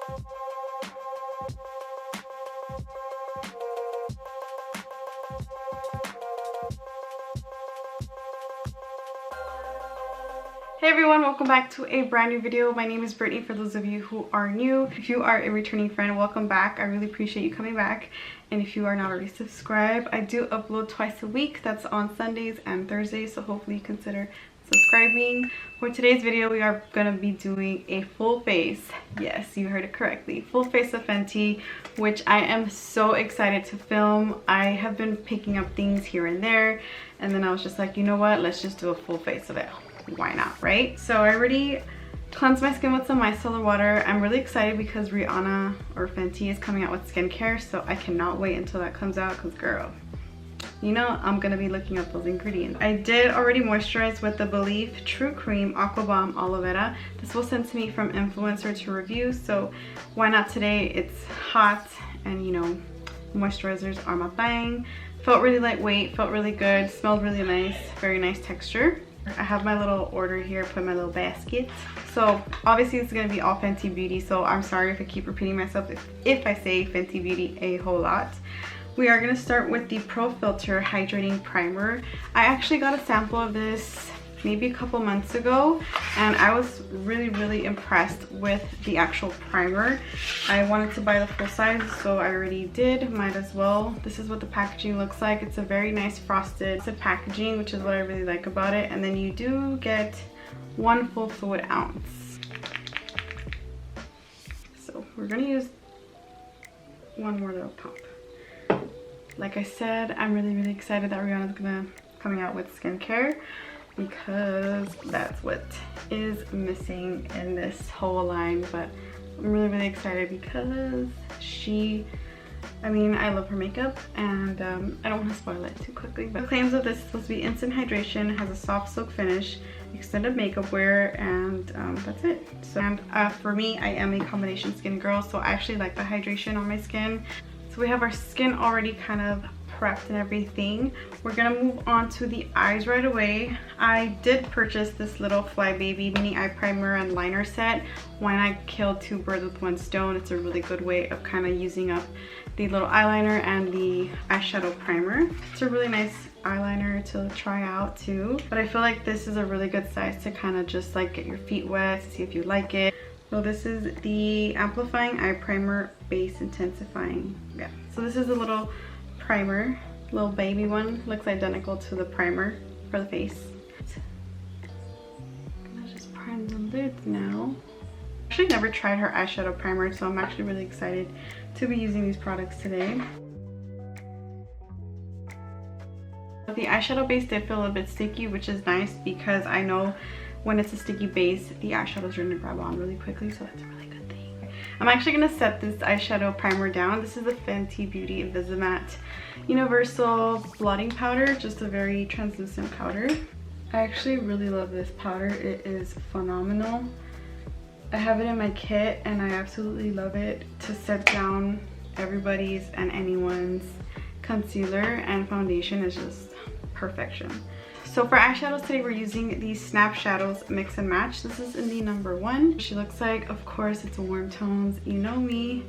Hey everyone, welcome back to a brand new video. My name is Brittany for those of you who are new. If you are a returning friend, welcome back. I really appreciate you coming back. And if you are not already subscribed, I do upload twice a week. That's on Sundays and Thursdays, so hopefully you consider subscribing. For today's video, we are going to be doing a full face. Yes, you heard it correctly. Full face of Fenty, which I am so excited to film. I have been picking up things here and there, and then I was just like, you know what? Let's just do a full face of it. Why not, right? So I already cleansed my skin with some micellar water. I'm really excited because Rihanna or Fenty is coming out with skincare, so I cannot wait until that comes out because girl, you know I'm gonna be looking up those ingredients. I did already moisturize with the Believe True Cream Aqua Bomb Aloe Vera. This was sent to me from influencer to review, so why not today? It's hot and you know moisturizers are my thing. Felt really lightweight, felt really good, smelled really nice, very nice texture. I have my little order here, put my little basket. So obviously it's gonna be all Fenty Beauty, so I'm sorry if I keep repeating myself if I say Fenty Beauty a whole lot. We are gonna start with the Pro Filt'r Hydrating Primer. I actually got a sample of this maybe a couple months ago, and I was really impressed with the actual primer. I wanted to buy the full size, so I already did, might as well. This is what the packaging looks like. It's a very nice frosted packaging, which is what I really like about it. And then you do get 1 full fluid ounce. So we're gonna use one more little pump. Like I said, I'm really excited that Rihanna's coming out with skincare, because that's what is missing in this whole line. But I'm really excited because I mean, I love her makeup, and I don't want to spoil it too quickly, but the claims of this is supposed to be instant hydration, has a soft silk finish, extended makeup wear, and that's it. So, and for me, I am a combination skin girl, so I actually like the hydration on my skin. So we have our skin already kind of prepped and everything. We're gonna move on to the eyes right away. I did purchase this little Fly Baby mini eye primer and liner set. Why not kill 2 birds with 1 stone? It's a really good way of kind of using up the little eyeliner and the eyeshadow primer. It's a really nice eyeliner to try out too, but I feel like this is a really good size to kind of just like get your feet wet, see if you like it. So this is the Amplifying Eye Primer Base Intensifying. Yeah, so this is a little primer, little baby one. Looks identical to the primer for the face. I'm gonna just prime the lid now. Actually never tried her eyeshadow primer, so I'm actually really excited to be using these products today. The eyeshadow base did feel a little bit sticky, which is nice because I know when it's a sticky base, the eyeshadows are gonna grab on really quickly, so that's a really good thing. I'm actually gonna set this eyeshadow primer down. This is the Fenty Beauty Invisimatte Universal Blotting Powder, just a very translucent powder. I actually really love this powder. It is phenomenal. I have it in my kit and I absolutely love it to set down everybody's and anyone's concealer and foundation. Is just perfection. So for eyeshadows today, we're using the Snap Shadows Mix and Match. This is in the number 1. She looks like, of course, it's warm tones. You know me.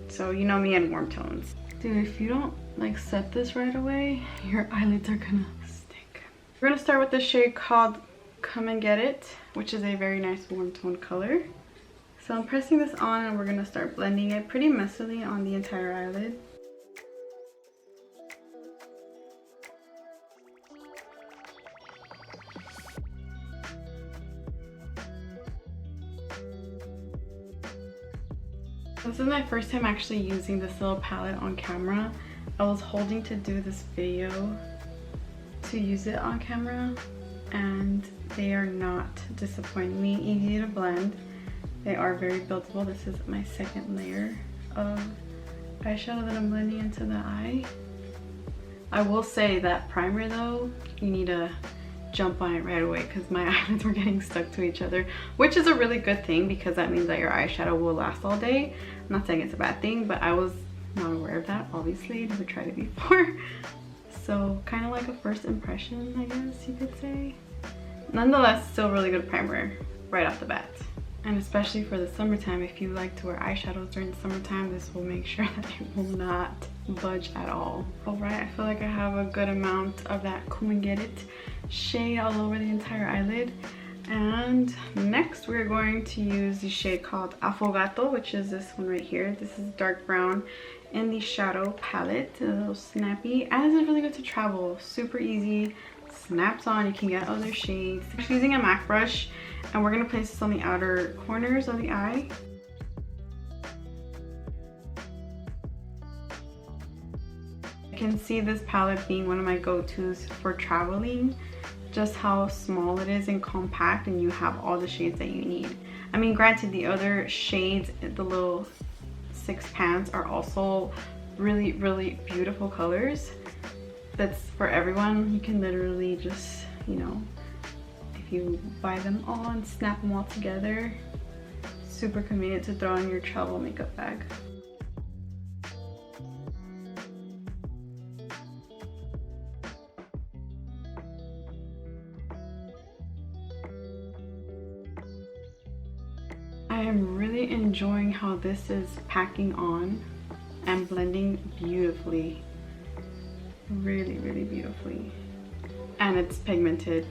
So you know me and warm tones. Dude, if you don't like set this right away, your eyelids are gonna stink. We're gonna start with the shade called Come and Get It, which is a very nice warm tone color. So I'm pressing this on and we're gonna start blending it pretty messily on the entire eyelid. This is my first time actually using this little palette on camera. I was holding to do this video to use it on camera, and they are not disappointing me. Easy to blend. They are very buildable. This is my second layer of eyeshadow that I'm blending into the eye. I will say that primer though, you need to jump on it right away because my eyelids were getting stuck to each other, which is a really good thing because that means that your eyeshadow will last all day. I'm not saying it's a bad thing, but I was not aware of that, obviously. Never tried it before. So kind of like a first impression, I guess you could say. Nonetheless, still really good primer right off the bat. And especially for the summertime, if you like to wear eyeshadows during the summertime, this will make sure that it will not budge at all. Alright, I feel like I have a good amount of that Come and Get It shade all over the entire eyelid. And next we're going to use the shade called Affogato, which is this one right here. This is dark brown in the shadow palette, a little snappy, and this is really good to travel. Super easy, snaps on, you can get other shades. I'm using a MAC brush, and we're gonna place this on the outer corners of the eye. I can see this palette being one of my go-tos for traveling. Just how small it is and compact, and you have all the shades that you need. I mean, granted, the other shades, the little 6 pans, are also really, really beautiful colors. That's for everyone. You can literally just, you know, if you buy them all and snap them all together, super convenient to throw in your travel makeup bag. I am really enjoying how this is packing on and blending beautifully. Really, really beautifully. And it's pigmented.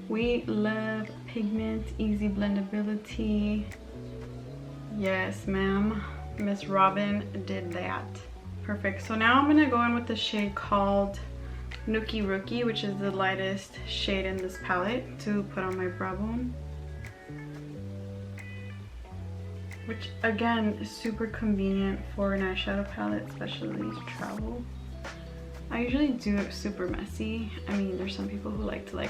We love pigment, easy blendability. Yes, ma'am. Miss Robin did that. Perfect. So now I'm gonna go in with the shade called Nookie Rookie, which is the lightest shade in this palette, to put on my brow bone. Which again is super convenient for an eyeshadow palette, especially to travel. I usually do it super messy. I mean, there's some people who like to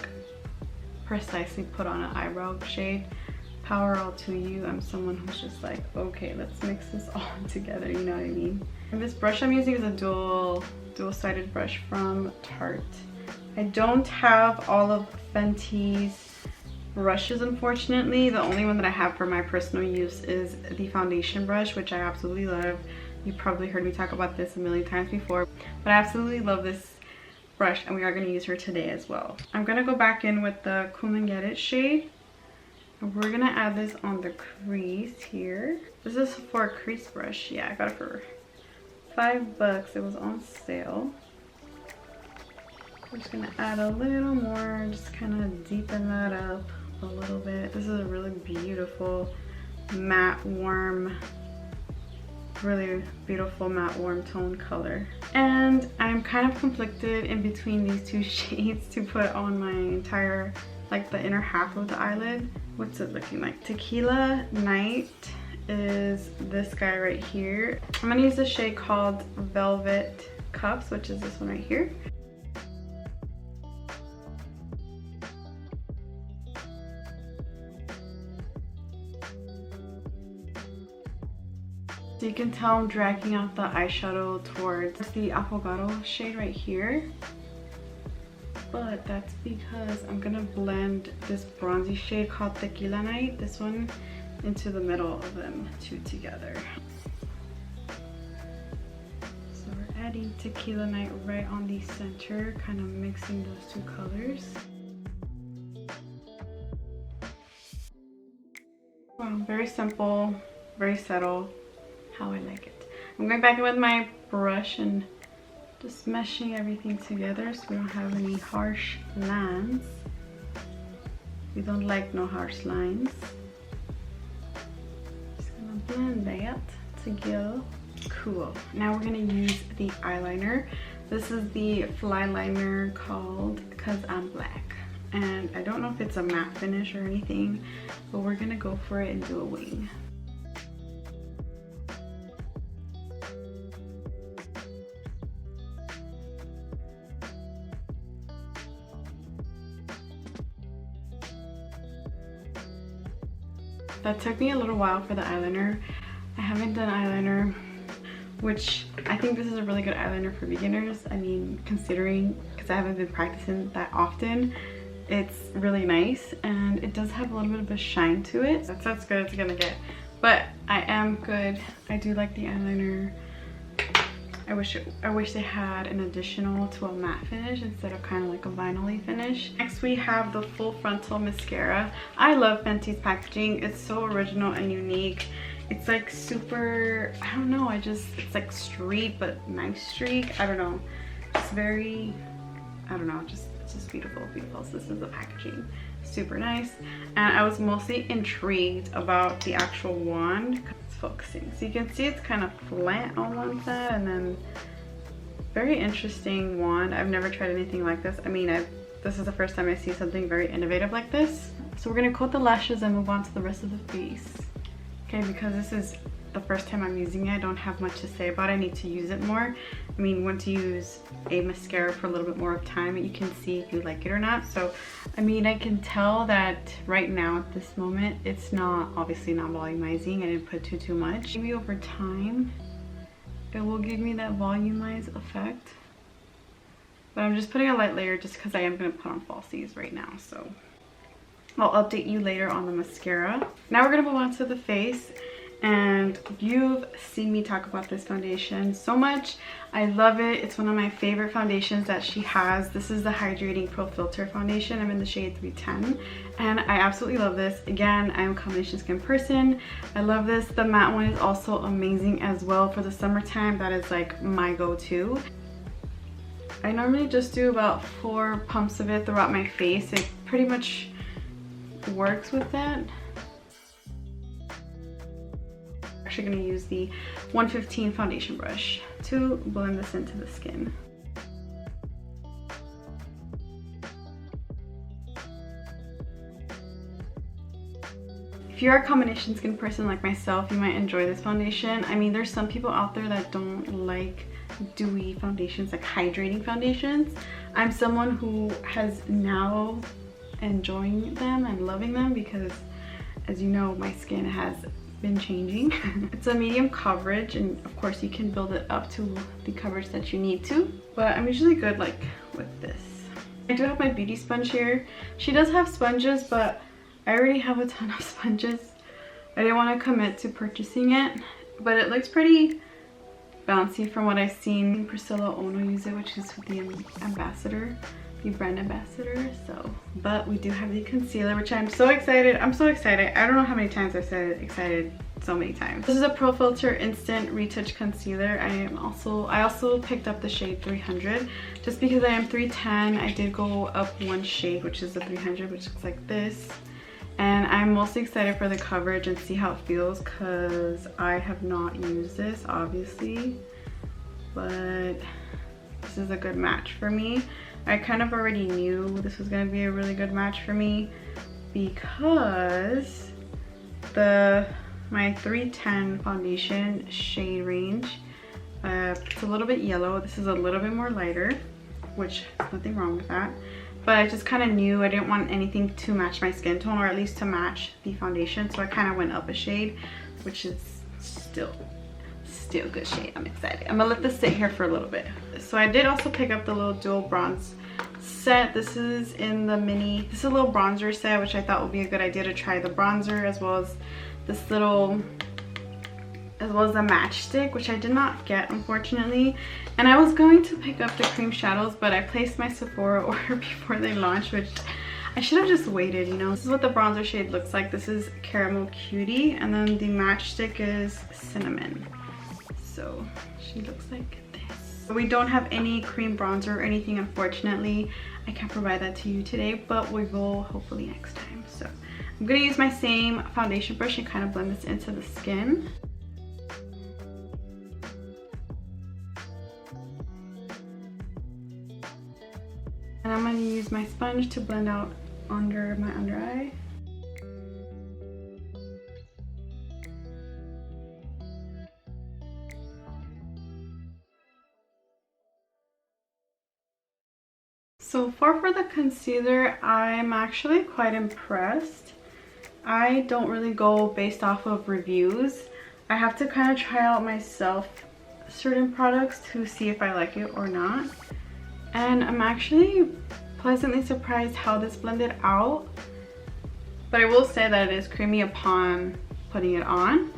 precisely put on an eyebrow shade. Power all to you. I'm someone who's just like, okay, let's mix this all together, you know what I mean? And this brush I'm using is a dual-sided brush from Tarte. I don't have all of Fenty's brushes, unfortunately. The only one that I have for my personal use is the foundation brush, which I absolutely love. You probably heard me talk about this a million times before, but I absolutely love this brush, and we are going to use her today as well. I'm going to go back in with the Come and Get It shade, and we're going to add this on the crease here. This is for a crease brush. Yeah, I got it for $5. It was on sale. I'm just going to add a little more, just kind of deepen that up a little bit. This is a really beautiful matte warm, really beautiful matte warm tone color. And I'm kind of conflicted in between these two shades to put on my entire, like the inner half of the eyelid. What's it looking like? Tequila Night is this guy right here. I'm gonna use the shade called Velvet Cups, which is this one right here. So you can tell I'm dragging out the eyeshadow towards the Affogato shade right here. But that's because I'm gonna blend this bronzy shade called Tequila Night, this one, into the middle of them two together. So we're adding Tequila Night right on the center, kind of mixing those two colors. Wow, very simple, very subtle. How I like it. I'm going back in with my brush and just meshing everything together so we don't have any harsh lines. We don't like no harsh lines. Just gonna blend that together. Cool. Now we're gonna use the eyeliner. This is the fly liner called Cause I'm Black. And I don't know if it's a matte finish or anything, but we're gonna go for it and do a wing. That took me a little while for the eyeliner. I haven't done eyeliner, which I think this is a really good eyeliner for beginners. I mean, considering, because I haven't been practicing that often, it's really nice, and it does have a little bit of a shine to it. That's as good as it's gonna get. But I am good. I do like the eyeliner. I wish they had an additional to a matte finish instead of kind of like a vinyl-y finish. Next we have the full frontal mascara. I love Fenty's packaging. It's so original and unique. It's like super, I don't know, it's like street but nice streak. I don't know, just very, I don't know, it's just beautiful. So this is the packaging, super nice. And I was mostly intrigued about the actual wand. It's focusing, so you can see it's kind of flat on one side, and then very interesting wand. I've never tried anything like this. I mean, this is the first time I see something very innovative like this. So we're gonna coat the lashes and move on to the rest of the face. Okay, because this is the first time I'm using it, I don't have much to say about it. I need to use it more. I mean, once you use a mascara for a little bit more of time, you can see if you like it or not. So, I mean, I can tell that right now at this moment, it's not, obviously not volumizing. I didn't put too much. Maybe over time, it will give me that volumized effect. But I'm just putting a light layer just because I am going to put on falsies right now. So I'll update you later on the mascara. Now we're going to move on to the face. And you've seen me talk about this foundation so much. I love it. It's one of my favorite foundations that she has. This is the Hydrating Pro Filt'r foundation. I'm in the shade 310 and I absolutely love this. Again, I'm a combination skin person. I love this. The matte one is also amazing as well for the summertime. That is like my go-to. I normally just do about 4 pumps of it throughout my face. It pretty much works with that. Going to use the 115 foundation brush to blend this into the skin. If you're a combination skin person like myself, you might enjoy this foundation. I mean, there's some people out there that don't like dewy foundations, like hydrating foundations. I'm someone who has now enjoying them and loving them because, as you know, my skin has been changing. It's a medium coverage, and of course you can build it up to the coverage that you need to, but I'm usually good like with this. I do have my beauty sponge here. She does have sponges, but I already have a ton of sponges. I didn't want to commit to purchasing it, but it looks pretty bouncy from what I've seen. Priscilla Ono use it, which is the ambassador, the brand ambassador. So, but we do have the concealer, which I'm so excited. I don't know how many times I've said excited so many times. This is a Pro Filt'r Instant Retouch Concealer. I also picked up the shade 300 just because I am 310. I did go up one shade, which is the 300, which looks like this. And I'm mostly excited for the coverage and see how it feels because I have not used this, obviously, but this is a good match for me. I kind of already knew this was going to be a really good match for me because my 310 foundation shade range, it's a little bit yellow. This is a little bit more lighter, which there's nothing wrong with that. But I just kind of knew I didn't want anything to match my skin tone, or at least to match the foundation. So I kind of went up a shade, which is still a good shade. I'm excited. I'm gonna let this sit here for a little bit. So I did also pick up the little dual bronze set. This is in the mini, this is a little bronzer set, which I thought would be a good idea to try the bronzer as well as this little, as well as the matchstick, which I did not get, unfortunately. And I was going to pick up the cream shadows, but I placed my Sephora order before they launched, which I should have just waited, you know. This is what the bronzer shade looks like. This is Caramal Cutie, and then the matchstick is Sinamon. So she looks like this. We don't have any cream bronzer or anything, unfortunately. I can't provide that to you today, but we will hopefully next time. So I'm gonna use my same foundation brush and kind of blend this into the skin. And I'm gonna use my sponge to blend out under my under eye. So far for the concealer, I'm actually quite impressed. I don't really go based off of reviews. I have to kind of try out myself certain products to see if I like it or not. And I'm actually pleasantly surprised how this blended out. But I will say that it is creamy upon putting it on.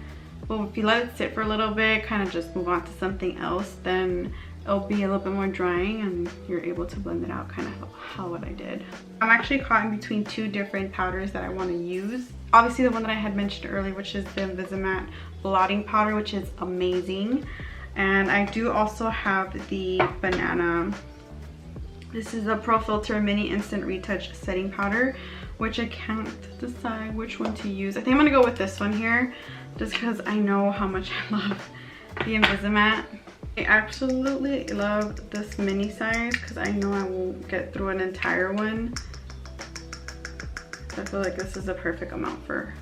But if you let it sit for a little bit, kind of just move on to something else, then it'll be a little bit more drying and you're able to blend it out, kind of how what I did. I'm actually caught in between two different powders that I want to use. Obviously the one that I had mentioned earlier, which is the Invisimatte blotting powder, which is amazing. And I do also have the banana. This is the Pro Filt'r Mini Instant Retouch Setting Powder, which I can't decide which one to use. I think I'm gonna go with this one here, just because I know how much I love the Invisimatte. I absolutely love this mini size because I know I won't get through an entire one. I feel like this is the perfect amount for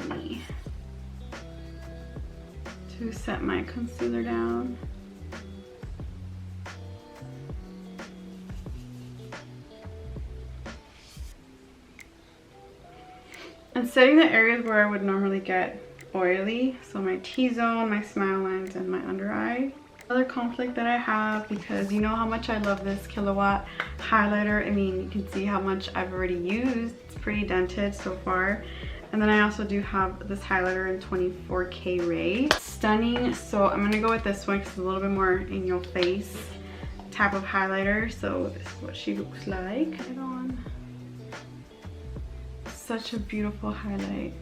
me to set my concealer down. And setting the areas where I would normally get oily, so my T-zone, my smile lines, and my under eye. Another conflict that I have, because you know how much I love this Killawatt highlighter. I mean, you can see how much I've already used. It's pretty dented so far. And then I also do have this highlighter in 24K Ray. Stunning. So I'm gonna go with this one because it's a little bit more in your face type of highlighter. So this is what she looks like. Put it on. Such a beautiful highlight.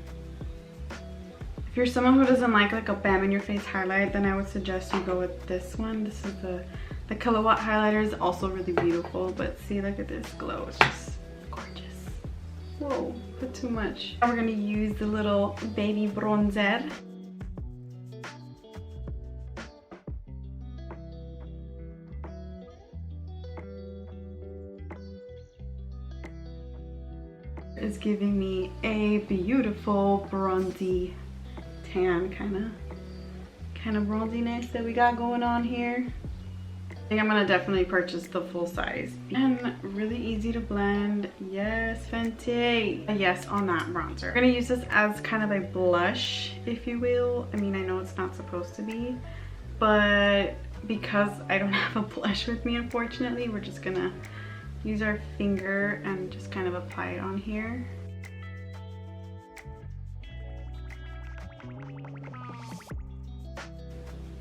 If you're someone who doesn't like a bam in your face highlight, then I would suggest you go with this one. This is the Killawatt highlighter, is also really beautiful, but see, look at this glow. It's just gorgeous. Whoa, put too much. Now we're gonna use the little baby bronzer. Is giving me a beautiful bronzy tan kind of bronziness that we got going on here. I think I'm gonna definitely purchase the full size. And really easy to blend. Yes, Fenty. Yes, on that bronzer. I'm gonna use this as kind of a blush, if you will. I mean, I know it's not supposed to be, but because I don't have a blush with me, unfortunately, we're just gonna use our finger and just kind of apply it on here.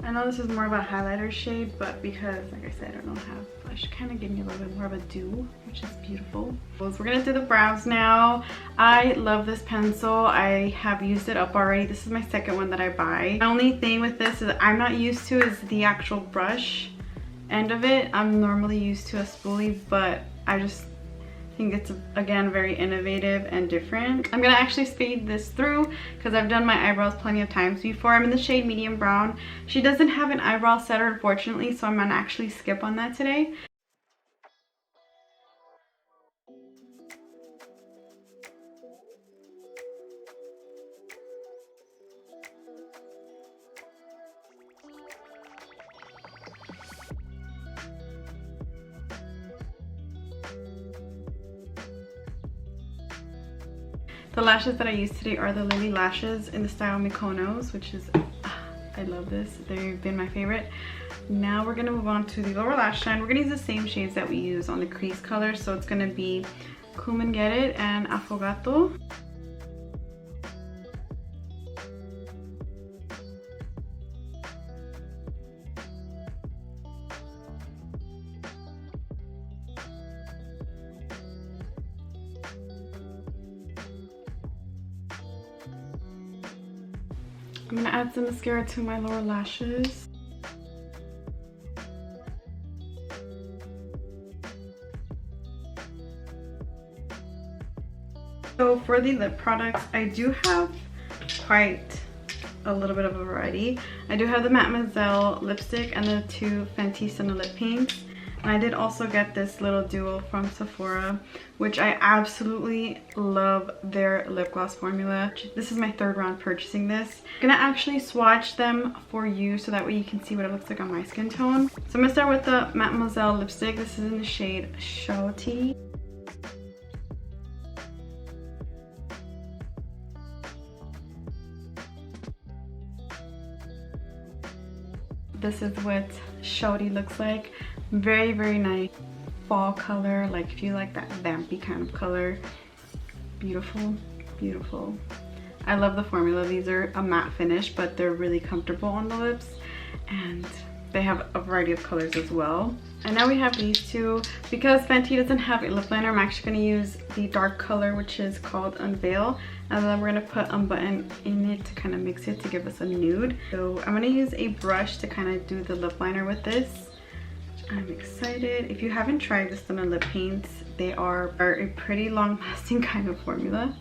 I know this is more of a highlighter shade, but because, like I said, I don't have blush, kind of give me a little bit more of a dew, which is beautiful. So we're gonna do the brows now. I love this pencil. I have used it up already. This is my second one that I buy. The only thing with this is I'm not used to is the actual brush end of it. I'm normally used to a spoolie, but I just think it's, again, very innovative and different. I'm gonna actually speed this through because I've done my eyebrows plenty of times before. I'm in the shade medium brown. She doesn't have an eyebrow setter, unfortunately, so I'm gonna actually skip on that today. The lashes that I use today are the Lily lashes in the style Mykonos, which is, I love this. They've been my favorite. Now we're gonna move on to the lower lash line. We're gonna use the same shades that we use on the crease color. So it's gonna be Come and Get It and Affogato. I'm gonna add some mascara to my lower lashes. So for the lip products, I do have quite a little bit of a variety. I do have the Mademoiselle lipstick and the two Fenty Sinamon lip paints. And I did also get this little duo from Sephora, which I absolutely love their lip gloss formula. This is my third round purchasing this. I'm gonna actually swatch them for you so that way you can see what it looks like on my skin tone. So I'm gonna start with the Mademoiselle lipstick. This is in the shade Cutie. This is what Cutie looks like. Very, very nice fall color, like if you like that vampy kind of color. Beautiful, beautiful. I love the formula. These are a matte finish, but they're really comfortable on the lips, and they have a variety of colors as well. And now we have these two. Because Fenty doesn't have a lip liner, I'm actually going to use the dark color, which is called Unveil, and then we're going to put Unbutton in it to kind of mix it to give us a nude. So I'm going to use a brush to kind of do the lip liner with this. I'm excited. If you haven't tried the Sinamon lip paints, they are a pretty long lasting kind of formula.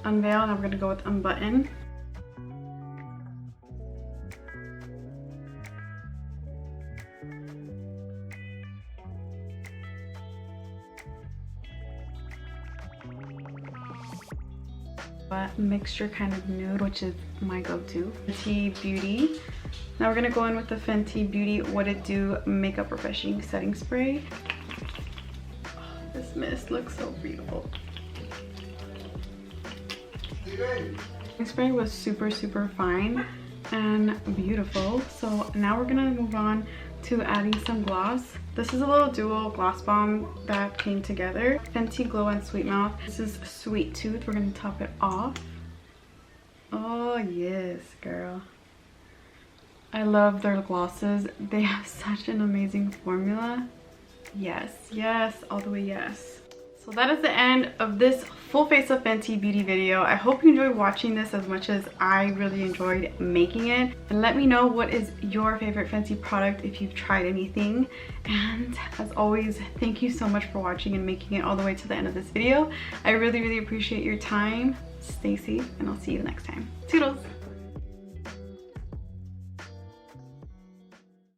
Unveil, and I'm going to go with Unbutton. But mixture kind of nude, which is my go-to. Fenty Beauty. Now we're going to go in with the Fenty Beauty What It Do Makeup Refreshing Setting Spray. Oh, this mist looks so beautiful. The spray was super fine and beautiful. So now we're gonna move on to adding some gloss. This is a little dual gloss bomb that came together. Fenty Glow and Sweet Mouth. This is Sweet Tooth. We're gonna top it off. Oh yes, girl. I love their glosses. They have such an amazing formula. Yes, yes, all the way yes. So that is the end of this full face of Fenty beauty video. I hope you enjoyed watching this as much as I really enjoyed making it. And let me know what is your favorite Fenty product if you've tried anything. And as always, thank you so much for watching and making it all the way to the end of this video. I really appreciate your time. Stay safe, and I'll see you next time. Toodles!